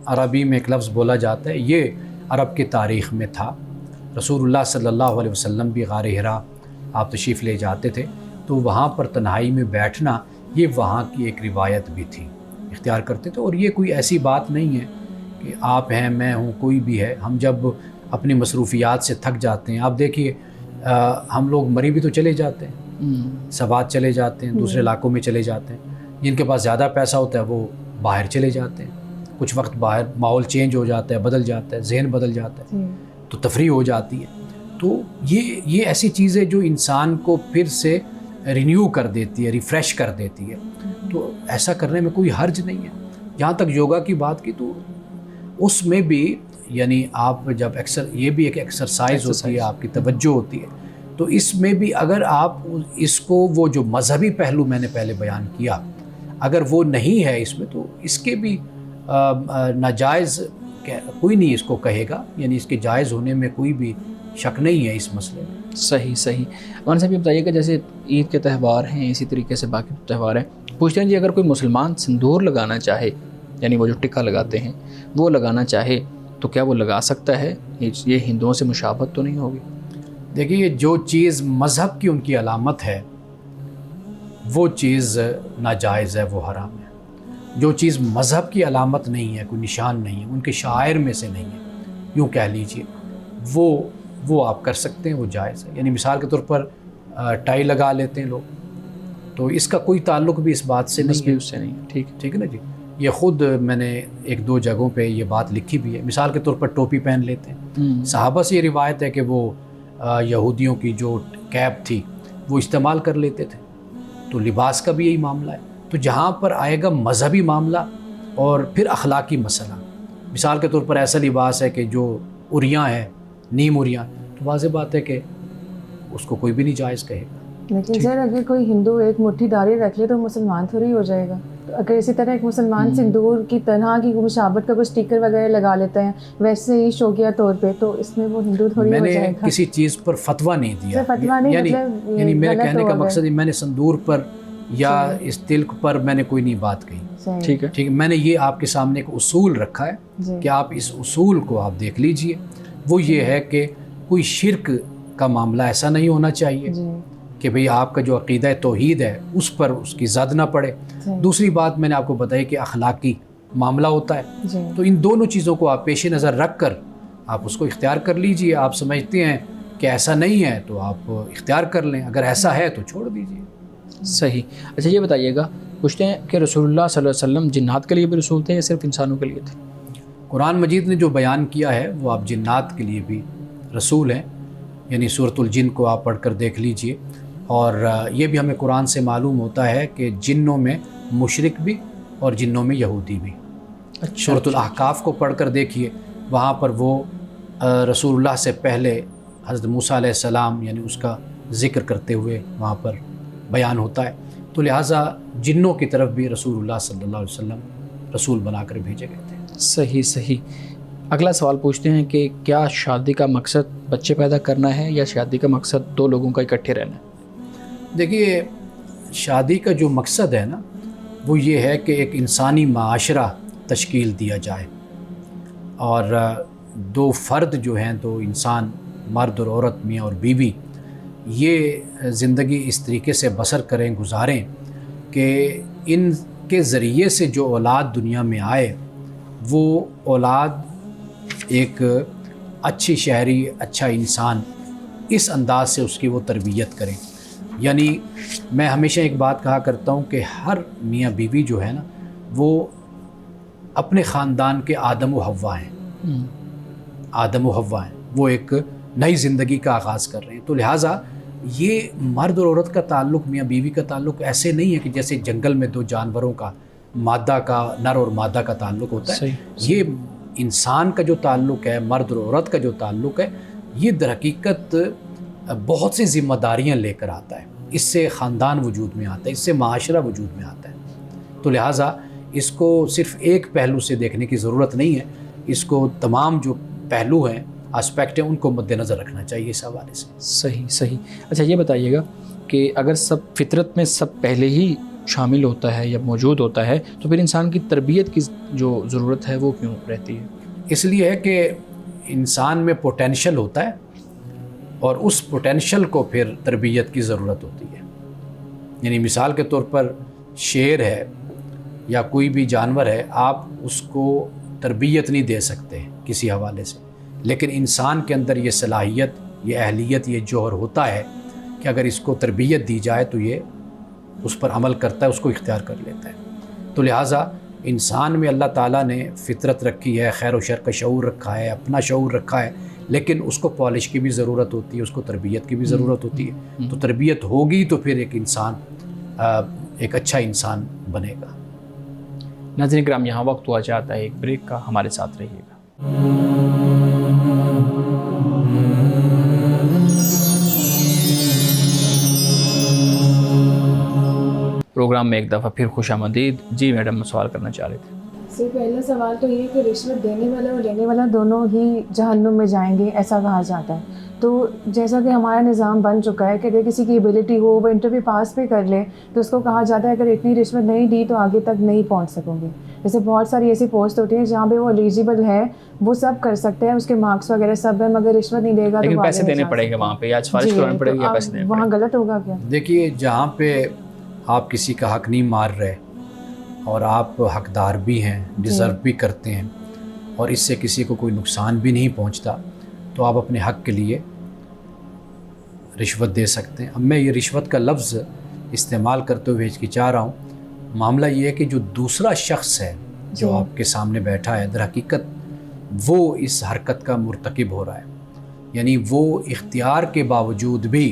عربی میں ایک لفظ بولا جاتا ہے، یہ عرب کی تاریخ میں تھا. رسول اللہ صلی اللہ علیہ وسلم بھی غار حرا آپ تشریف لے جاتے تھے تو وہاں پر تنہائی میں بیٹھنا یہ وہاں کی ایک روایت بھی تھی، اختیار کرتے تھے. اور یہ کوئی ایسی بات نہیں ہے کہ آپ ہیں میں ہوں کوئی بھی ہے. ہم جب اپنی مصروفیات سے تھک جاتے ہیں. آپ دیکھیے ہم لوگ مری بھی تو چلے جاتے ہیں, سوات چلے جاتے ہیں, دوسرے علاقوں میں چلے جاتے ہیں. جن کے پاس زیادہ پیسہ ہوتا ہے وہ باہر چلے جاتے ہیں, کچھ وقت باہر ماحول چینج ہو جاتا ہے, بدل جاتا ہے, ذہن بدل جاتا ہے, تو تفریح ہو جاتی ہے. تو یہ ایسی چیز ہے جو انسان کو پھر سے رینیو کر دیتی ہے, ریفریش کر دیتی ہے. تو ایسا کرنے میں کوئی حرج نہیں ہے. جہاں تک یوگا کی بات کی تو اس میں بھی یعنی آپ جب یہ بھی ایک ایکسرسائز ہوتی ہے, آپ کی توجہ ہوتی ہے, تو اس میں بھی اگر آپ اس کو وہ جو مذہبی پہلو میں نے پہلے بیان کیا اگر وہ نہیں ہے اس میں, تو اس کے بھی ناجائز کوئی نہیں اس کو کہے گا, یعنی اس کے جائز ہونے میں کوئی بھی شک نہیں ہے اس مسئلے میں. صحیح. مولانا صاحب یہ بتائیے کہ جیسے عید کے تہوار ہیں, اسی طریقے سے باقی تہوار ہیں, پوچھتے ہیں جی اگر کوئی مسلمان سندور لگانا چاہے, یعنی وہ جو ٹکا لگاتے ہیں وہ لگانا چاہے تو کیا وہ لگا سکتا ہے؟ یہ ہندوؤں سے مشابہت تو نہیں ہوگی؟ دیکھیے جو چیز مذہب کی ان کی علامت ہے وہ چیز ناجائز ہے, وہ حرام ہے. جو چیز مذہب کی علامت نہیں ہے, کوئی نشان نہیں ہے, ان کے شاعر میں سے نہیں ہے, یوں کہہ لیجئے, وہ آپ کر سکتے ہیں, وہ جائز ہے. یعنی مثال کے طور پر ٹائی لگا لیتے ہیں لوگ, تو اس کا کوئی تعلق بھی اس بات سے نہیں ہے. اس سے نہیں. ٹھیک ہے نا جی. یہ خود میں نے ایک دو جگہوں پہ یہ بات لکھی بھی ہے. مثال کے طور پر ٹوپی پہن لیتے ہیں. صحابہ سے یہ روایت ہے کہ وہ یہودیوں کی جو کیپ تھی وہ استعمال کر لیتے تھے. تو لباس کا بھی یہی معاملہ ہے. تو جہاں پر آئے گا مذہبی معاملہ اور پھر اخلاقی مسئلہ, مثال کے طور پر ایسا لباس ہے کہ جو عریاں ہے, نیم عریاں, تو واضح بات ہے کہ اس کو کوئی بھی نہیں جائز کہے گا. لیکن سر اگر کوئی ہندو ایک مٹھی داڑھی رکھ لے تو مسلمان تھوڑی ہو جائے گا. تو اگر اسی طرح ایک مسلمان سندور کی طرح کی مشابہت کا کوئی اسٹیکر وغیرہ لگا لیتا ہے ویسے ہی شوقیہ طور پہ, تو اس میں وہ ہندو تھوڑی ہو جائے گا. میں نے کسی چیز پر فتویٰ نہیں دیا, یعنی میرے کہنے کا مقصد میں نے سندور پر یا اس تلک پر میں نے کوئی نہیں بات کہی. ٹھیک ہے, میں نے یہ آپ کے سامنے ایک اصول رکھا ہے کہ آپ اس اصول کو آپ دیکھ لیجئے. وہ یہ ہے کہ کوئی شرک کا معاملہ ایسا نہیں ہونا چاہیے کہ بھئی آپ کا جو عقیدہ توحید ہے اس پر اس کی زد نہ پڑے. دوسری بات میں نے آپ کو بتائی کہ اخلاقی معاملہ ہوتا ہے. تو ان دونوں چیزوں کو آپ پیش نظر رکھ کر آپ اس کو اختیار کر لیجئے. آپ سمجھتے ہیں کہ ایسا نہیں ہے تو آپ اختیار کر لیں, اگر ایسا ہے تو چھوڑ دیجئے. صحیح. اچھا یہ بتائیے گا, پوچھتے ہیں کہ رسول اللہ صلی اللہ علیہ وسلم جنات کے لیے بھی رسول تھے یا صرف انسانوں کے لیے تھے؟ قرآن مجید نے جو بیان کیا ہے وہ آپ جنات کے لیے بھی رسول ہیں. یعنی سورۃ الجن کو آپ پڑھ کر دیکھ لیجئے. اور یہ بھی ہمیں قرآن سے معلوم ہوتا ہے کہ جنوں میں مشرک بھی اور جنوں میں یہودی بھی. سورۃ الاحقاف کو پڑھ کر دیکھیے, وہاں پر وہ رسول اللہ سے پہلے حضرت موسیٰ علیہ السلام یعنی اس کا ذکر کرتے ہوئے وہاں پر بیان ہوتا ہے. تو لہٰذا جنوں کی طرف بھی رسول اللہ صلی اللہ علیہ وسلم رسول بنا کر بھیجے گئے تھے. صحیح. اگلا سوال پوچھتے ہیں کہ کیا شادی کا مقصد بچے پیدا کرنا ہے یا شادی کا مقصد دو لوگوں کا اکٹھے رہنا ہے؟ دیکھیے شادی کا جو مقصد ہے نا وہ یہ ہے کہ ایک انسانی معاشرہ تشکیل دیا جائے اور دو فرد جو ہیں, دو انسان, مرد اور عورت, میاں اور بیوی, یہ زندگی اس طریقے سے بسر کریں, گزاریں کہ ان کے ذریعے سے جو اولاد دنیا میں آئے وہ اولاد ایک اچھی شہری, اچھا انسان, اس انداز سے اس کی وہ تربیت کریں. یعنی میں ہمیشہ ایک بات کہا کرتا ہوں کہ ہر میاں بیوی جو ہے نا وہ اپنے خاندان کے آدم و حوا ہیں. آدم و حوا ہیں, وہ ایک نئی زندگی کا آغاز کر رہے ہیں. تو لہٰذا یہ مرد اور عورت کا تعلق, میاں بیوی کا تعلق ایسے نہیں ہے کہ جیسے جنگل میں دو جانوروں کا, مادہ کا, نر اور مادہ کا تعلق ہوتا ہے. یہ انسان کا جو تعلق ہے, مرد اور عورت کا جو تعلق ہے, یہ در حقیقت بہت سی ذمہ داریاں لے کر آتا ہے. اس سے خاندان وجود میں آتا ہے, اس سے معاشرہ وجود میں آتا ہے. تو لہٰذا اس کو صرف ایک پہلو سے دیکھنے کی ضرورت نہیں ہے, اس کو تمام جو پہلو ہیں, اسپیکٹ ہیں, ان کو مد نظر رکھنا چاہیے اس حوالے سے. صحیح. اچھا یہ بتائیے گا کہ اگر سب فطرت میں سب پہلے ہی شامل ہوتا ہے یا موجود ہوتا ہے تو پھر انسان کی تربیت کی جو ضرورت ہے وہ کیوں رہتی ہے؟ اس لیے ہے کہ انسان میں پوٹینشل ہوتا ہے اور اس پوٹینشل کو پھر تربیت کی ضرورت ہوتی ہے. یعنی مثال کے طور پر شیر ہے یا کوئی بھی جانور ہے, آپ اس کو تربیت نہیں دے سکتے کسی حوالے سے, لیکن انسان کے اندر یہ صلاحیت، یہ اہلیت، یہ جوہر ہوتا ہے کہ اگر اس کو تربیت دی جائے تو یہ اس پر عمل کرتا ہے، اس کو اختیار کر لیتا ہے۔ تو لہٰذا انسان میں اللہ تعالیٰ نے فطرت رکھی ہے، خیر و شر کا شعور رکھا ہے، اپنا شعور رکھا ہے، لیکن اس کو پالش کی بھی ضرورت ہوتی ہے، اس کو تربیت کی بھی ضرورت ہوتی ہے۔ تو تربیت ہوگی تو پھر ایک انسان ایک اچھا انسان بنے گا۔ ناظرین کرام، یہاں وقت ہوا چاہتا ہے ایک بریک کا، ہمارے ساتھ رہیے گا۔ پروگرام میں ایک دفعہ پھر خوش آمدید۔ جی میڈم، سوال کرنا چاہ رہے تھے۔ پہلا سوال تو یہ کہ رشوت دینے والا اور لینے والا دونوں ہی جہنم میں جائیں گے، ایسا کہا جاتا ہے۔ تو جیسا کہ ہمارا نظام بن چکا ہے کہ اگر کسی کی ایبلٹی ہو، وہ انٹرویو پاس بھی کر لے تو اس کو کہا جاتا ہے اگر اتنی رشوت نہیں دی تو آگے تک نہیں پہنچ سکوں گی۔ جیسے بہت ساری ایسی پوسٹ ہوتی ہیں جہاں پہ وہ ایلیجیبل ہے، وہ سب کر سکتے ہیں، اس کے مارکس وغیرہ سب ہے، مگر رشوت نہیں دے گا تو لیکن پیسے دینے پڑیں گے وہاں پہ، یا سفارش کرانی پڑے گی یا پیسے دینے وہاں غلط ہوگا کیا؟ دیکھیے، جہاں پہ آپ کسی کا حق نہیں مار رہے اور آپ حقدار بھی ہیں، ڈیزرو بھی کرتے ہیں، اور اس سے کسی کو کوئی نقصان بھی نہیں پہنچتا، تو آپ اپنے حق کے لیے رشوت دے سکتے ہیں۔ اب میں یہ رشوت کا لفظ استعمال کرتے ہوئے ہچکچا رہا ہوں۔ معاملہ یہ ہے کہ جو دوسرا شخص ہے جو آپ کے سامنے بیٹھا ہے، در حقیقت وہ اس حرکت کا مرتکب ہو رہا ہے، یعنی وہ اختیار کے باوجود بھی،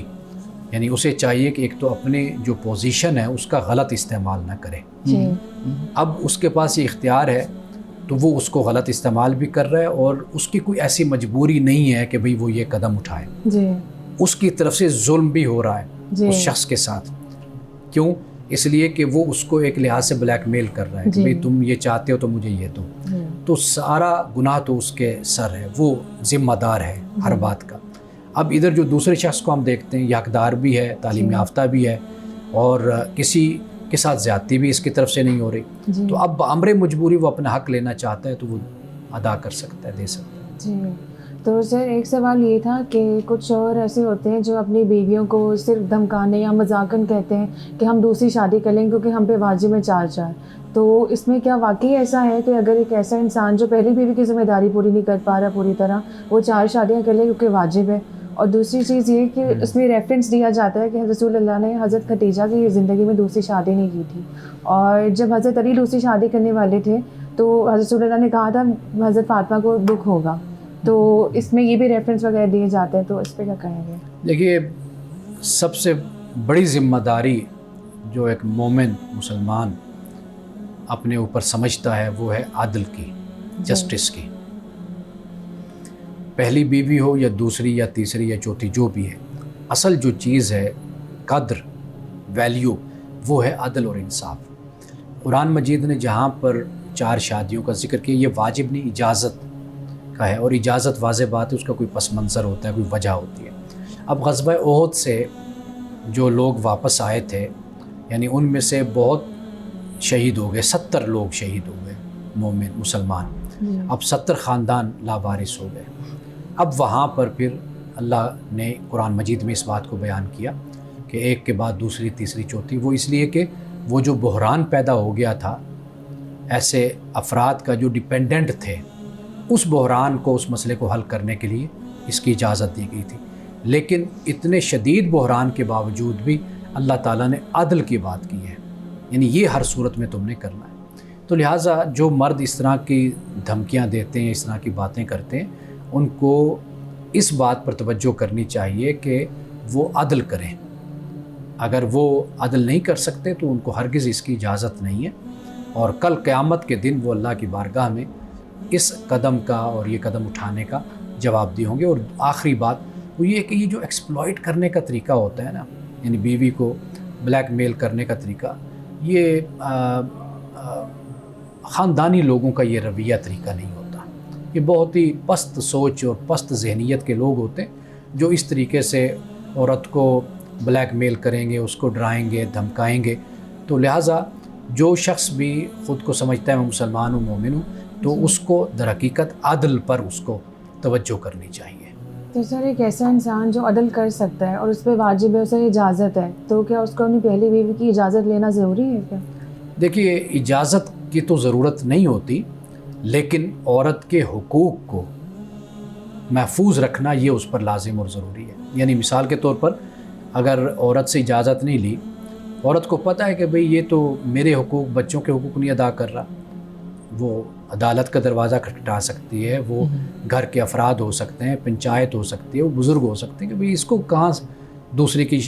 یعنی اسے چاہیے کہ ایک تو اپنے جو پوزیشن ہے اس کا غلط استعمال نہ کرے۔ اب اس کے پاس یہ اختیار ہے تو وہ اس کو غلط استعمال بھی کر رہا ہے، اور اس کی کوئی ایسی مجبوری نہیں ہے کہ بھئی وہ یہ قدم اٹھائے۔ اس کی طرف سے ظلم بھی ہو رہا ہے اس شخص کے ساتھ۔ کیوں؟ اس لیے کہ وہ اس کو ایک لحاظ سے بلیک میل کر رہا ہے کہ بھئی تم یہ چاہتے ہو تو مجھے یہ دو۔ تو سارا گناہ تو اس کے سر ہے، وہ ذمہ دار ہے ہر بات کا۔ اب ادھر جو دوسرے شخص کو ہم دیکھتے ہیں، یہ حقدار بھی ہے، تعلیم یافتہ بھی ہے، اور کسی کے ساتھ زیادتی بھی اس کی طرف سے نہیں ہو رہی، تو اب بامر مجبوری وہ اپنا حق لینا چاہتا ہے تو وہ ادا کر سکتا ہے، دے سکتا ہے۔ تو سر ایک سوال یہ تھا کہ کچھ اور ایسے ہوتے ہیں جو اپنی بیویوں کو صرف دھمکانے یا مذاقاً کہتے ہیں کہ ہم دوسری شادی کر لیں کیونکہ ہم پہ واجب ہے 4 تو اس میں کیا واقعی ایسا ہے کہ اگر ایک ایسا انسان جو پہلی بیوی کی ذمہ داری پوری نہیں کر پا رہا پوری طرح، وہ 4 شادیاں کر لے کیونکہ واجب ہے؟ اور دوسری چیز یہ کہ اس میں ریفرنس دیا جاتا ہے کہ رسول اللہ نے حضرت خدیجہ کی زندگی میں دوسری شادی نہیں کی تھی، اور جب حضرت علی دوسری شادی کرنے والے تھے تو حضرت رسول اللہ نے کہا تھا حضرت فاطمہ کو دکھ ہوگا، تو اس میں یہ بھی ریفرنس وغیرہ دیے جاتے ہیں، تو اس پہ کیا کہیں گے؟ دیکھیے، سب سے بڑی ذمہ داری جو ایک مومن مسلمان اپنے اوپر سمجھتا ہے وہ ہے عدل کی، جسٹس کی۔ پہلی بیوی ہو یا دوسری یا تیسری یا چوتھی، جو بھی ہے، اصل جو چیز ہے، قدر، ویلیو، وہ ہے عدل اور انصاف۔ قرآن مجید نے جہاں پر 4 شادیوں کا ذکر کیا، یہ واجب نہیں، اجازت کا ہے، اور اجازت واضح بات ہے، اس کا کوئی پس منظر ہوتا ہے، کوئی وجہ ہوتی ہے۔ اب غزوہ احد سے جو لوگ واپس آئے تھے، یعنی ان میں سے بہت شہید ہو گئے، 70 لوگ شہید ہو گئے مومن مسلمان، اب 70 خاندان لاوارث ہو گئے۔ اب وہاں پر پھر اللہ نے قرآن مجید میں اس بات کو بیان کیا کہ ایک کے بعد دوسری، تیسری، چوتھی، وہ اس لیے کہ وہ جو بحران پیدا ہو گیا تھا ایسے افراد کا جو ڈیپینڈنٹ تھے، اس بحران کو، اس مسئلے کو حل کرنے کے لیے اس کی اجازت دی گئی تھی۔ لیکن اتنے شدید بحران کے باوجود بھی اللہ تعالیٰ نے عدل کی بات کی ہے، یعنی یہ ہر صورت میں تم نے کرنا ہے۔ تو لہٰذا جو مرد اس طرح کی دھمکیاں دیتے ہیں، اس طرح کی باتیں کرتے ہیں، ان کو اس بات پر توجہ کرنی چاہیے کہ وہ عدل کریں۔ اگر وہ عدل نہیں کر سکتے تو ان کو ہرگز اس کی اجازت نہیں ہے، اور کل قیامت کے دن وہ اللہ کی بارگاہ میں اس قدم کا اور یہ قدم اٹھانے کا جواب دی ہوں گے۔ اور آخری بات وہ یہ کہ یہ جو ایکسپلائٹ کرنے کا طریقہ ہوتا ہے نا، یعنی بیوی کو بلیک میل کرنے کا طریقہ، یہ خاندانی لوگوں کا یہ رویہ طریقہ نہیں ہوتا۔ یہ بہت ہی پست سوچ اور پست ذہنیت کے لوگ ہوتے ہیں جو اس طریقے سے عورت کو بلیک میل کریں گے، اس کو ڈرائیں گے، دھمکائیں گے۔ تو لہٰذا جو شخص بھی خود کو سمجھتا ہے میں مسلمان ہوں، مومن ہوں، تو اس کو در حقیقت عدل پر اس کو توجہ کرنی چاہیے۔ تو سر ایک ایسا انسان جو عدل کر سکتا ہے اور اس پہ واجب ہے، اسے اجازت ہے، تو کیا اس کو اپنی پہلی بیوی کی اجازت لینا ضروری ہے کیا؟ دیکھیے، اجازت کی تو ضرورت نہیں ہوتی، لیکن عورت کے حقوق کو محفوظ رکھنا یہ اس پر لازم اور ضروری ہے. یعنی مثال کے طور پر اگر عورت سے اجازت نہیں لی، عورت کو پتہ ہے کہ بھئی یہ تو میرے حقوق، بچوں کے حقوق نہیں ادا کر رہا، وہ عدالت کا دروازہ کھٹکھٹا سکتی ہے، وہ گھر کے افراد ہو سکتے ہیں، پنچایت ہو سکتی ہے، وہ بزرگ ہو سکتے ہیں کہ بھئی اس کو کہاں دوسرے کی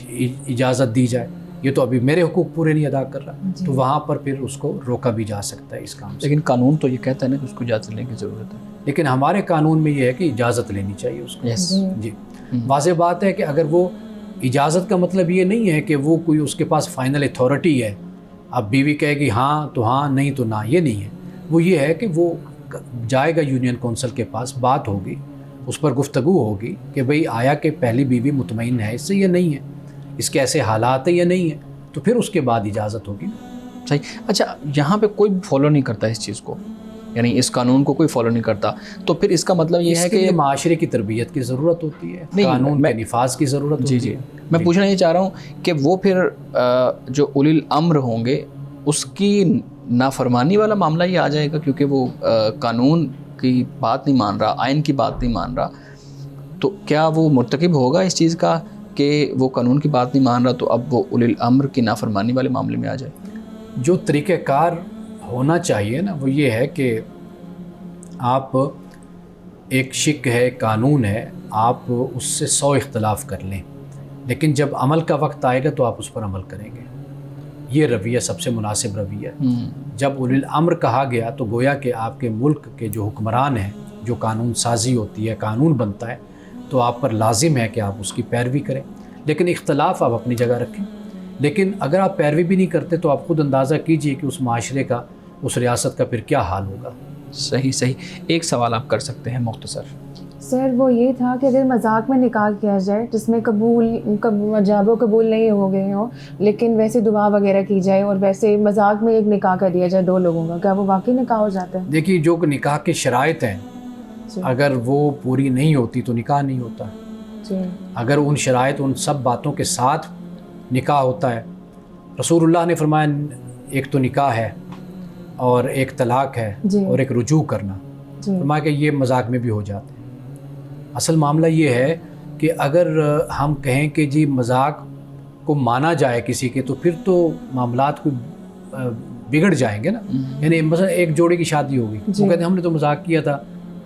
اجازت دی جائے، یہ تو ابھی میرے حقوق پورے نہیں ادا کر رہا. تو وہاں پر پھر اس کو روکا بھی جا سکتا ہے اس کام سے. لیکن قانون تو یہ کہتا ہے نا کہ اس کو اجازت لینے کی ضرورت ہے. لیکن ہمارے قانون میں یہ ہے کہ اجازت لینی چاہیے اس کو. جی واضح بات ہے کہ اگر وہ اجازت کا مطلب یہ نہیں ہے کہ وہ کوئی اس کے پاس فائنل اتھارٹی ہے، اب بیوی کہے گی ہاں تو ہاں، نہیں تو نہ، یہ نہیں ہے. وہ یہ ہے کہ وہ جائے گا یونین کونسل کے پاس، بات ہوگی، اس پر گفتگو ہوگی کہ بھئی آیا کہ پہلی بیوی مطمئن ہے اس سے یا نہیں ہے، اس کے ایسے حالات ہیں یا نہیں ہے، تو پھر اس کے بعد اجازت ہوگی. صحیح. اچھا یہاں پہ کوئی فالو نہیں کرتا اس چیز کو، یعنی اس قانون کو کوئی فالو نہیں کرتا، تو پھر اس کا مطلب یہ ہے کہ معاشرے کی تربیت کی ضرورت ہوتی ہے، قانون کے نفاذ کی ضرورت ہوتی ہے. جی میں پوچھنا یہ چاہ رہا ہوں کہ وہ پھر جو اولی الامر ہوں گے اس کی نافرمانی والا معاملہ یہ آ جائے گا، کیونکہ وہ قانون کی بات نہیں مان رہا، آئین کی بات نہیں مان رہا، تو کیا وہ مرتکب ہوگا اس چیز کا کہ وہ قانون کی بات نہیں مان رہا تو اب وہ اولی الامر کی نافرمانی والے معاملے میں آ جائے؟ جو طریقہ کار ہونا چاہیے نا وہ یہ ہے کہ آپ ایک شک ہے، قانون ہے، آپ اس سے 100 اختلاف کر لیں، لیکن جب عمل کا وقت آئے گا تو آپ اس پر عمل کریں گے. یہ رویہ سب سے مناسب رویہ ہے. جب اولی الامر کہا گیا تو گویا کہ آپ کے ملک کے جو حکمران ہیں، جو قانون سازی ہوتی ہے، قانون بنتا ہے، تو آپ پر لازم ہے کہ آپ اس کی پیروی کریں. لیکن اختلاف آپ اپنی جگہ رکھیں. لیکن اگر آپ پیروی بھی نہیں کرتے تو آپ خود اندازہ کیجئے کہ اس معاشرے کا، اس ریاست کا پھر کیا حال ہوگا. صحیح. ایک سوال آپ کر سکتے ہیں مختصر. سر وہ یہ تھا کہ اگر مذاق میں نکاح کیا جائے جس میں جاب و قبول نہیں ہو گئے ہوں، لیکن ویسے دعا وغیرہ کی جائے اور ویسے مذاق میں ایک نکاح کر دیا جائے 2 لوگوں کا، کیا وہ واقعی نکاح ہو جاتا ہے؟ دیکھیے جو نکاح کی شرائط ہیں اگر وہ پوری نہیں ہوتی تو نکاح نہیں ہوتا. اگر ان شرائط، ان سب باتوں کے ساتھ نکاح ہوتا ہے. رسول اللہ نے فرمایا ایک تو نکاح ہے اور ایک طلاق ہے اور ایک رجوع کرنا، فرمایا کہ یہ مذاق میں بھی ہو جاتے ہیں. اصل معاملہ یہ ہے کہ اگر ہم کہیں کہ جی مذاق کو مانا جائے کسی کے، تو پھر تو معاملات کو بگڑ جائیں گے نا. یعنی مثلا ایک جوڑے کی شادی ہوگی، وہ کہتے ہیں ہم نے تو مذاق کیا تھا،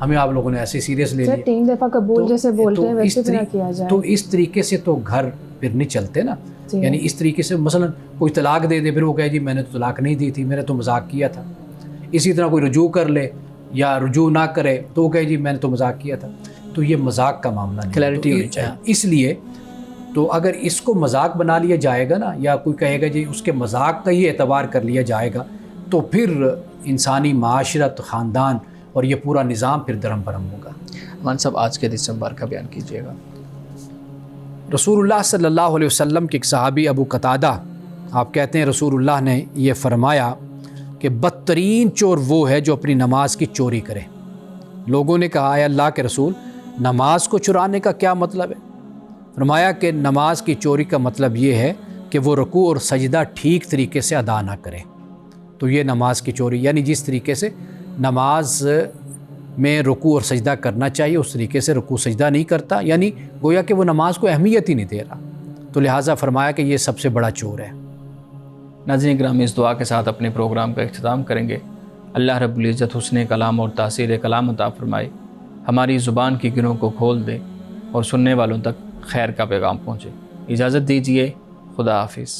ہمیں آپ لوگوں نے ایسے سیریس لے لیا. 3 دفعہ قبول جیسے بولتے ہیں ویسے نہ کیا جائے. تو اس طریقے سے تو گھر پھر نہیں چلتے نا. یعنی اس طریقے سے مثلا کوئی طلاق دے دے، پھر وہ کہے جی میں نے تو طلاق نہیں دی تھی، میں نے تو مذاق کیا تھا. اسی طرح کوئی رجوع کر لے یا رجوع نہ کرے تو وہ کہے جی میں نے تو مذاق کیا تھا. تو یہ مذاق کا معاملہ نہیں، کلیئرٹی ہونی چاہیے. اس لیے تو اگر اس کو مذاق بنا لیا جائے گا نا، یا کوئی کہے گا جی اس کے مذاق کا ہی اعتبار کر لیا جائے گا، تو پھر انسانی معاشرت، خاندان اور یہ پورا نظام پھر درہم برہم ہوگا. امان صاحب آج کے حدیث مبارکہ بیان کیجیے گا. رسول اللہ صلی اللہ علیہ وسلم کے ایک صحابی ابو قتادہ، آپ کہتے ہیں رسول اللہ نے یہ فرمایا کہ بدترین چور وہ ہے جو اپنی نماز کی چوری کرے. لوگوں نے کہا اے اللہ کے رسول، نماز کو چرانے کا کیا مطلب ہے؟ فرمایا کہ نماز کی چوری کا مطلب یہ ہے کہ وہ رکوع اور سجدہ ٹھیک طریقے سے ادا نہ کرے. تو یہ نماز کی چوری، یعنی جس طریقے سے نماز میں رکوع اور سجدہ کرنا چاہیے اس طریقے سے رکوع سجدہ نہیں کرتا، یعنی گویا کہ وہ نماز کو اہمیت ہی نہیں دے رہا. تو لہٰذا فرمایا کہ یہ سب سے بڑا چور ہے. ناظرین گرامی، اس دعا کے ساتھ اپنے پروگرام کا اختتام کریں گے. اللہ رب العزت حسن کلام اور تاثیر کلام عطا فرمائے، ہماری زبان کی گروں کو کھول دے اور سننے والوں تک خیر کا پیغام پہنچے. اجازت دیجیے، خدا حافظ.